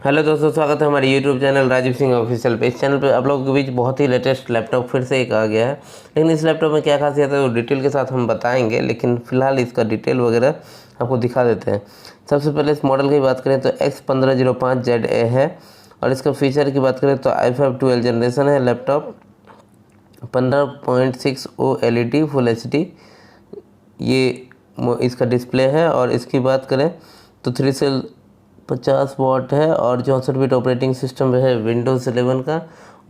Hello दोस्तों, स्वागत है हमारे YouTube channel Rajiv Singh official पे। इस चैनल पे आप लोगों के बीच बहुत ही लेटेस्ट लैपटॉप फिर से एक आ गया है। लेकिन इस लैपटॉप में क्या खासियत है वो डिटेल के साथ हम बताएंगे, लेकिन फिलहाल इसका डिटेल वगैरह आपको दिखा देते हैं। सबसे पहले इस मॉडल की बात करें तो X1505ZA है और इसका फीचर की बात करें तो i5 12 जनरेशन है। लैपटॉप 15.6 OLED फुल HD ये इसका डिस्प्ले है। और इसकी बात करें तो 3 सेल 50 वाट है और 64 बिट ऑपरेटिंग सिस्टम है विंडोज़ 11 का।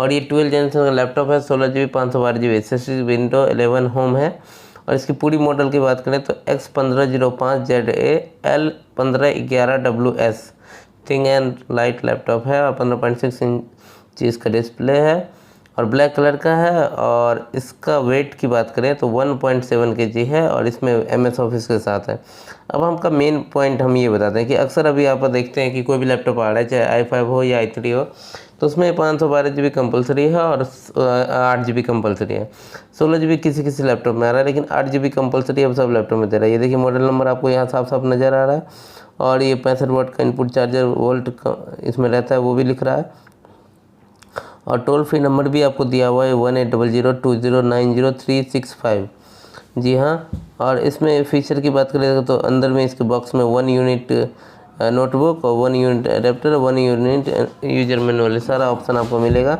और ये 12 जनरेशन का लैपटॉप है। 16 GB 512 GB SSD window 11 home है। और इसकी पूरी मॉडल की बात करें तो X1505ZA L1511WS thing and light laptop है और 15.6 इंच इसका डिस्प्ले है और ब्लैक कलर का है। और इसका वेट की बात करें तो 1.7 kg है और इसमें MS ऑफिस के साथ है। अब हमका मेन पॉइंट हम ये बताते हैं कि अक्सर अभी आप देखते हैं कि कोई भी लैपटॉप आ रहा है, चाहे i5 हो या i3 हो, तो उसमें 512 GB कंपलसरी है और 8 GB कंपलसरी है। 16 GB किसी लैपटॉप में आ रहा है, लेकिन 8 GB कंपलसरी अब सब लैपटॉप में दे रहा है। ये देखिए मॉडल नंबर आपको यहाँ साफ साफ नज़र आ रहा है और ये 65 वाट का इनपुट चार्जर वोल्ट इसमें रहता है, वो भी लिख रहा है। और टोल फ्री नंबर भी आपको दिया हुआ है 180020900365। जी हाँ। और इसमें फ़ीचर की बात करें तो अंदर में इसके बॉक्स में 1 यूनिट नोटबुक और 1 unit adapter, 1 unit user manual, सारा ऑप्शन आपको मिलेगा।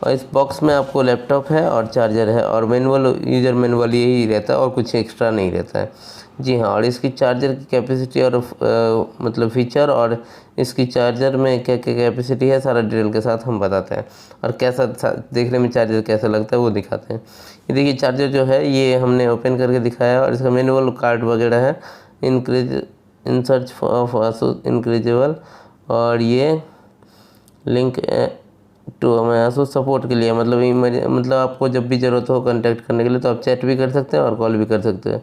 और इस बॉक्स में आपको लैपटॉप है और चार्जर है और मैनुअल, यूजर मैनुअल यही रहता है और कुछ एक्स्ट्रा नहीं रहता है। जी हाँ। और इसकी चार्जर की कैपेसिटी और मतलब फ़ीचर और इसकी चार्जर में क्या क्या कैपेसिटी है सारा डिटेल के साथ हम बताते हैं और कैसा देखने में चार्जर कैसा लगता है वो दिखाते हैं। ये देखिए चार्जर जो है ये हमने ओपन करके दिखाया और इसका मैनुअल कार्ड वगैरह है, इंसर्च ऑफ आसूस इंक्रीजेबल। और ये लिंक टू हमें आसूस सपोर्ट के लिए, मतलब आपको जब भी ज़रूरत हो कांटेक्ट करने के लिए तो आप चैट भी कर सकते हैं और कॉल भी कर सकते हैं।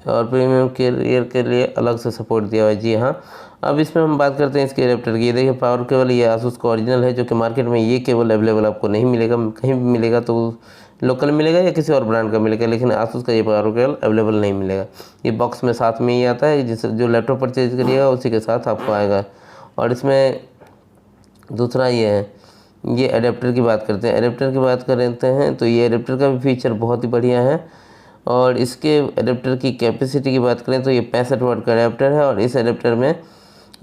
और प्रीमियम कैरियर के लिए अलग से सपोर्ट दिया हुआ है। जी हाँ। अब इसमें हम बात करते हैं इसके एडेप्टर की। ये देखिए पावर केबल, ये आसूस का ओरिजिनल है, जो कि मार्केट में ये केबल अवेलेबल आपको नहीं मिलेगा। कहीं भी मिलेगा तो लोकल मिलेगा या किसी और ब्रांड का मिलेगा, लेकिन आसूस का ये पावर केबल अवेलेबल नहीं मिलेगा। ये बॉक्स में साथ में ही आता है, जिस जो लैपटॉप परचेज करिएगा उसी के साथ आपको आएगा। और इसमें दूसरा ये है, ये एडेप्टर की बात करते हैं। एडेप्टर की बात करते हैं तो ये एडेप्टर का भी फीचर बहुत ही बढ़िया है। और इसके एडेप्टर की कैपेसिटी की बात करें तो ये 65 वाट का एडेप्टर है। और इस एडेप्टर में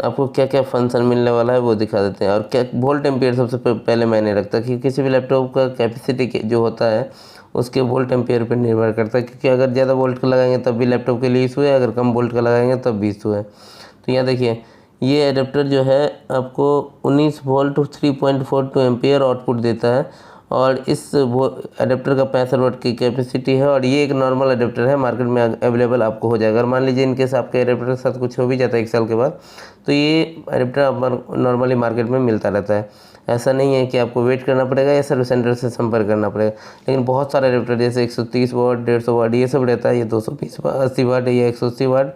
आपको क्या क्या फंक्शन मिलने वाला है वो दिखा देते हैं। और क्या वोल्ट एम्पियर सबसे पहले मैंने रखता है कि किसी भी लैपटॉप का कैपेसिटी जो होता है उसके वोल्ट एम्पियर पर निर्भर करता है, क्योंकि अगर ज़्यादा वोल्ट का लगाएंगे तब भी लैपटॉप के लिए इशू है, अगर कम वोल्ट का लगाएंगे तब भी इशू है। तो यहाँ देखिए ये एडेप्टर जो है आपको 19 वोल्ट 3.42 एम्पियर आउटपुट देता है और इस एडेप्टर का 65 वाट की कैपेसिटी है। और ये एक नॉर्मल एडेप्टर है, मार्केट में अवेलेबल आपको हो जाएगा। अगर मान लीजिए इनकेस आपके एडेप्टर के साथ कुछ हो भी जाता है 1 साल के बाद, तो ये एडेप्टर नॉर्मली मार्केट में मिलता रहता है। ऐसा नहीं है कि आपको वेट करना पड़ेगा या सर्विस सेंटर से संपर्क करना पड़ेगा। लेकिन बहुत सारे एडेप्टर जैसे 130 वाट 150 वाट ये सब रहता है, ये 280 वाट, ये 180 वाट,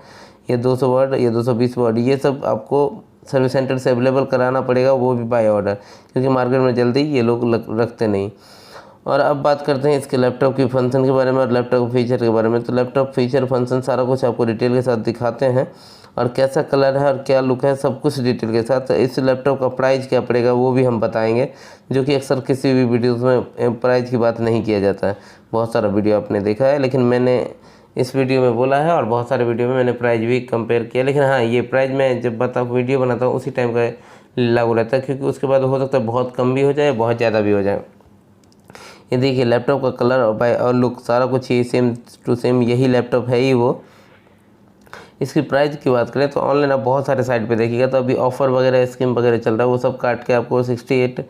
ये 200 वाट, ये 220 वाट, ये सब आपको सर्विस सेंटर से अवेलेबल कराना पड़ेगा, वो भी बाय ऑर्डर, क्योंकि मार्केट में जल्दी ये लोग रखते नहीं। और अब बात करते हैं इसके लैपटॉप की फंक्शन के बारे में और लैपटॉप फीचर के बारे में। तो लैपटॉप फीचर फंक्शन सारा कुछ आपको डिटेल के साथ दिखाते हैं और कैसा कलर है और क्या लुक है सब कुछ डिटेल के साथ। इस लैपटॉप का प्राइस क्या पड़ेगा वो भी हम बताएंगे, जो कि अक्सर किसी भी वीडियोज़ में प्राइस की बात नहीं किया जाता है। बहुत सारा वीडियो आपने देखा है, लेकिन मैंने इस वीडियो में बोला है और बहुत सारे वीडियो में मैंने प्राइस भी कंपेयर किया। लेकिन हाँ, ये प्राइस मैं जब वीडियो बनाता हूँ उसी टाइम का लागू रहता है, क्योंकि उसके बाद हो सकता है बहुत कम भी हो जाए, बहुत ज़्यादा भी हो जाए। ये देखिए लैपटॉप का कलर और लुक सारा कुछ ये सेम टू सेम यही लैपटॉप है ही वो। इसकी प्राइस की बात करें तो ऑनलाइन आप बहुत सारे साइट पे देखिएगा तो अभी ऑफ़र वगैरह स्कीम वगैरह चल रहा है, वो सब काट के आपको 68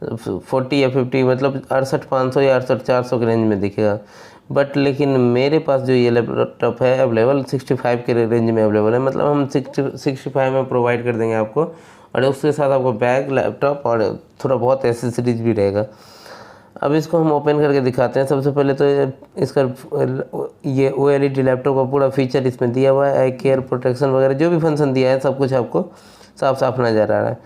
40 या 50 मतलब 68,500 या 68,400 के रेंज में दिखेगा। बट लेकिन मेरे पास जो ये लैपटॉप है अवेलेबल 65 के रेंज में अवेलेबल है, मतलब हम 65 में प्रोवाइड कर देंगे आपको। और उसके साथ आपको बैग, लैपटॉप और थोड़ा बहुत एसेसरीज भी रहेगा। अब इसको हम ओपन करके दिखाते हैं। सबसे पहले तो इसका ये OLED लैपटॉप का पूरा फीचर इसमें दिया हुआ है, आई केयर प्रोटेक्शन वगैरह जो भी फंक्शन दिया है सब कुछ आपको साफ साफ नज़र आ रहा है।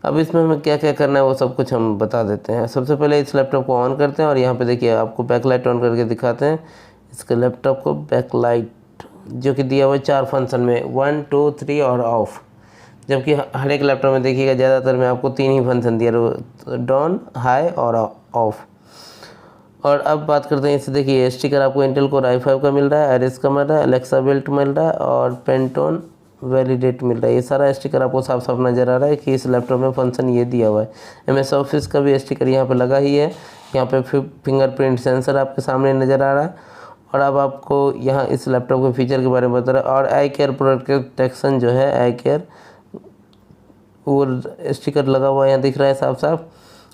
अब इसमें हमें क्या क्या करना है वो सब कुछ हम बता देते हैं। सबसे पहले इस लैपटॉप को ऑन करते हैं और यहाँ पे देखिए आपको बैकलाइट ऑन करके दिखाते हैं। इसके लैपटॉप को बैकलाइट जो कि दिया हुआ है 4 फंक्शन में 1 2 3 और ऑफ। जबकि हर एक लैपटॉप में देखिएगा ज़्यादातर में आपको 3 ही फंक्शन दिया, डाउन, हाई और ऑफ। और अब बात करते हैं इससे, देखिए स्टिकर आपको इंटेल कोर i5 का मिल रहा है, एरिस का मिल रहा है, एलेक्सा बिल्ट मिल रहा है और पेंटोन वैलिडेट मिल रहा है। ये सारा स्टिकर आपको साफ साफ नज़र आ रहा है कि इस लैपटॉप में फंक्शन ये दिया हुआ है। MS ऑफिस का भी स्टिकर यहाँ पे लगा ही है। यहाँ पे फिंगरप्रिंट सेंसर आपके सामने नज़र आ रहा है। और अब आपको यहाँ इस लैपटॉप के फीचर के बारे में बता रहा है। और आई केयर प्रोटेक्शन जो है, आई केयर वो स्टिकर लगा हुआ यहाँ दिख रहा है साफ साफ।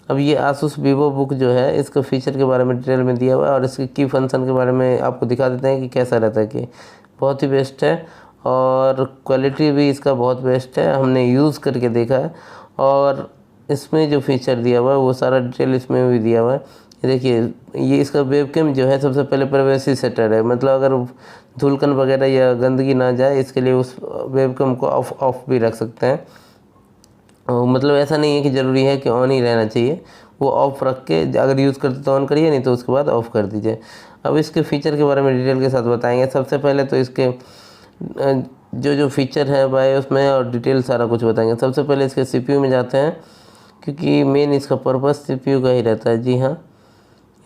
अब ये आसूस वीवो बुक जो है, इसका फीचर के बारे में डिटेल में दिया हुआ है और इसके की फंक्शन के बारे में आपको दिखा देते हैं कि कैसा रहता है। कि बहुत ही बेस्ट है और क्वालिटी भी इसका बहुत बेस्ट है, हमने यूज़ करके देखा है। और इसमें जो फीचर दिया हुआ है वो सारा डिटेल इसमें भी दिया हुआ है। देखिए ये इसका वेबकैम जो है सबसे पहले प्राइवेसी सेटर है, मतलब अगर धूलकन वगैरह या गंदगी ना जाए इसके लिए उस वेबकैम को ऑफ भी रख सकते हैं। मतलब ऐसा नहीं है कि ज़रूरी है कि ऑन ही रहना चाहिए, वो ऑफ़ रख के अगर यूज़ करते तो ऑन करिए, नहीं तो उसके बाद ऑफ़ कर दीजिए। अब इसके फ़ीचर के बारे में डिटेल के साथ बताएंगे। सबसे पहले तो इसके जो फीचर है भाई उसमें और डिटेल सारा कुछ बताएंगे। सबसे पहले इसके CPU में जाते हैं, क्योंकि मेन इसका पर्पस CPU का ही रहता है। जी हाँ,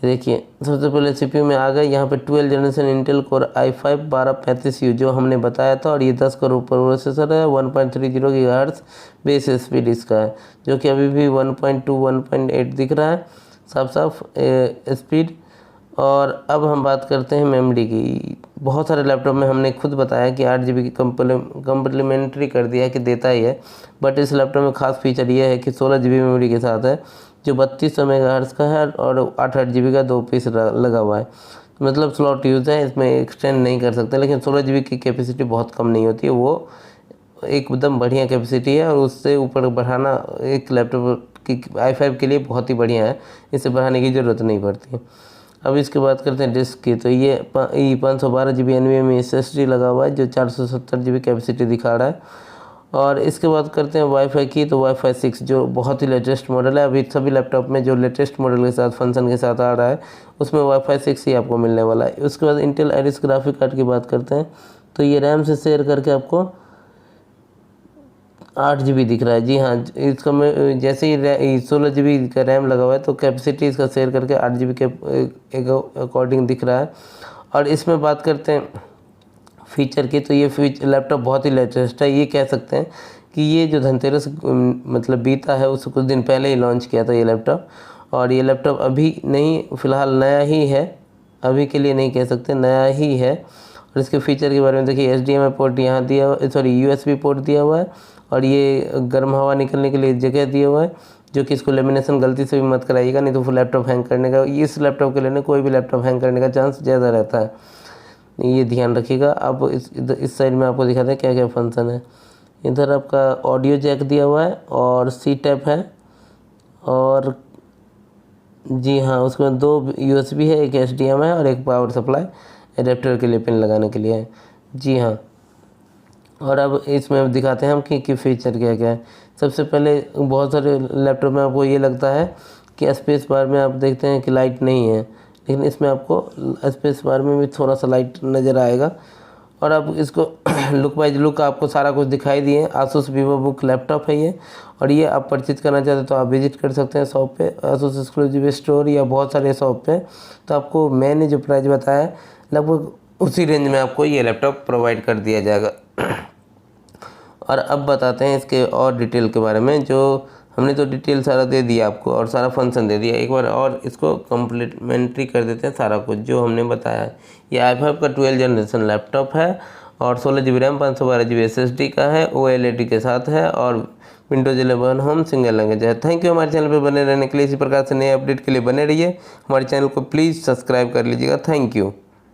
देखिए सबसे पहले CPU में आ गए। यहाँ पे 12 generation Intel core i5 1235U जो हमने बताया था, और ये 10 करोड़ प्रोसेसर है, 1.30 GHz बेस स्पीड इसका है, जो कि अभी भी 1.2 1.8 दिख रहा है साफ साफ स्पीड। और अब हम बात करते हैं मेमोरी की। बहुत सारे लैपटॉप में हमने खुद बताया कि 8 GB की कम्प्लीमेंट्री कर दिया है कि देता ही है, बट इस लैपटॉप में खास फीचर ये है कि 16 GB मेमोरी के साथ है, जो 3200 मेगाहर्ट्ज़ का है और 8 GB का 2 पीस लगा हुआ है। मतलब स्लॉट यूज़ है, इसमें एक्सटेंड नहीं कर सकते। लेकिन 16 GB की कैपेसिटी बहुत कम नहीं होती है, वो एकदम बढ़िया कैपेसिटी है और उससे ऊपर बढ़ाना एक लैपटॉप की i5 के लिए बहुत ही बढ़िया है, इसे बढ़ाने की ज़रूरत नहीं पड़ती है। अब इसके बात करते हैं डिस्क की, तो ये 512 GB NVMe SSD लगा हुआ है, जो 470 GB कैपेसिटी दिखा रहा है। और इसके बाद करते हैं वाईफाई की, तो वाईफाई 6 जो बहुत ही लेटेस्ट मॉडल है। अभी सभी लैपटॉप में जो लेटेस्ट मॉडल के साथ फंक्शन के साथ आ रहा है उसमें वाईफाई 6 ही आपको मिलने वाला है। उसके बाद इंटेल आइरिस ग्राफिक कार्ड की बात करते हैं, तो ये रैम से शेयर करके आपको 8 GB दिख रहा है। जी हाँ, इसका में जैसे ही 16 GB का रैम लगा हुआ है तो कैपेसिटी इसका शेयर करके 8 GB के अकॉर्डिंग दिख रहा है। और इसमें बात करते हैं फीचर की, तो ये लैपटॉप बहुत ही लेटेस्ट है। ये कह सकते हैं कि ये जो धनतेरस मतलब बीता है उससे कुछ दिन पहले ही लॉन्च किया था ये लैपटॉप। और ये लैपटॉप अभी नहीं, फ़िलहाल नया ही है, अभी के लिए नहीं कह सकते, नया ही है। और इसके फीचर के बारे में देखिए, HDMI पोर्ट यहाँ दिया हुआ, सॉरी USB पोर्ट दिया हुआ है, और ये गर्म हवा निकलने के लिए जगह दिया हुआ है, जो कि इसको लेमिनेशन गलती से भी मत कराइएगा, नहीं तो फिर लैपटॉप हैंग करने का, इस लैपटॉप के लेने कोई भी लैपटॉप हैंग करने का चांस ज़्यादा रहता है, ये ध्यान रखिएगा। अब इस साइड में आपको दिखाते हैं क्या क्या फंक्शन है। इधर आपका ऑडियो जैक दिया हुआ है और C टाइप है, और जी हाँ उसमें 2 USB है, एक HDMI है और एक पावर सप्लाई एडेप्टर के लिए पिन लगाने के लिए है। जी हाँ, और अब इसमें दिखाते हैं हम कि फीचर क्या क्या है। सबसे पहले बहुत सारे लैपटॉप में आपको ये लगता है कि स्पेस बार में आप देखते हैं कि लाइट नहीं है, लेकिन इसमें आपको स्पेस बार में भी थोड़ा सा लाइट नज़र आएगा। और अब इसको लुक वाइज लुक आपको सारा कुछ दिखाई दिए। आसूस वीवो बुक लैपटॉप है ये, और ये आप परचेज करना चाहते हैं तो आप विजिट कर सकते हैं शॉप पे, आसूस एक्सक्लूसिव स्टोर या बहुत सारे शॉप पे। तो आपको मैंने जो प्राइस बताया है लगभग उसी रेंज में आपको ये लैपटॉप प्रोवाइड कर दिया जाएगा। और अब बताते हैं इसके और डिटेल के बारे में, जो हमने तो डिटेल सारा दे दिया आपको और सारा फंक्शन दे दिया। एक बार और इसको कम्प्लीमेंट्री कर देते हैं सारा कुछ जो हमने बताया है। ये i5 का 12 जनरेशन लैपटॉप है और 16 GB रैम 512 GB SSD का है, OLED के साथ है, और विंडोज 11 होम सिंगल लैंग्वेज है। थैंक यू हमारे चैनल पर बने रहने के लिए। इसी प्रकार से नए अपडेट के लिए बने रहिए। हमारे चैनल को प्लीज़ सब्सक्राइब कर लीजिएगा। Thank you.